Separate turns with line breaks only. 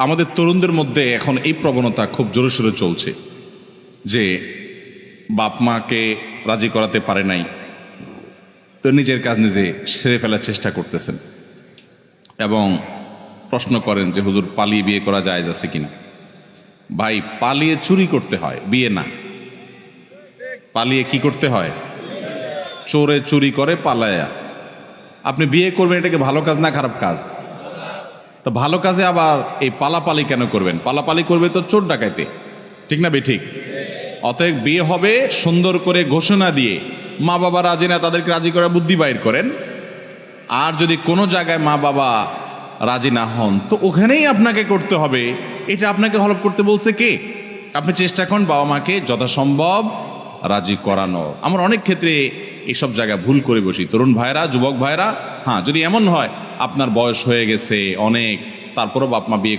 আমাদের তরুণদের মধ্যে এখন এই প্রবণতা খুব জোরে সোরে চলছে যে বাপ মাকে রাজি করাতে পারে নাই, তো নিজের কাজ নিজে সেরে ফেলার চেষ্টা করতেছেন এবং প্রশ্ন করেন যে হুজুর পালিয়ে বিয়ে করা জায়েজ আছে কিনা। ভাই, পালিয়ে চুরি করতে হয়, বিয়ে না। পালিয়ে কি করতে হয়? চোরে চুরি করে পালায়া। আপনি বিয়ে করবেন, এটাকে ভালো কাজ না খারাপ কাজ? তো ভালো কাজে আবার এই পালাপালি কেন করবেন? পালাপালি করবে তো চোর ডাকাইতে, ঠিক না বে ঠিক? অতএব বিয়ে হবে সুন্দর করে ঘোষণা দিয়ে, মা বাবা রাজি না, তাদেরকে রাজি করার বুদ্ধি বাইর করেন। আর যদি কোনো জায়গায় মা বাবা রাজি না হন, তো ওখানেই আপনাকে করতে হবে। এটা আপনাকে হলফ করতে বলছে কে? আপনি চেষ্টা করুন বাবা মাকে যথাসম্ভব রাজি করানো। আমরা অনেক ক্ষেত্রে এইসব জায়গায় ভুল করে বসি, তরুণ ভাইরা, যুবক ভাইরা। হ্যাঁ, যদি এমন হয় আপনার বয়স হয়ে গেছে অনেক, তারপরও বাপ মা বিয়ে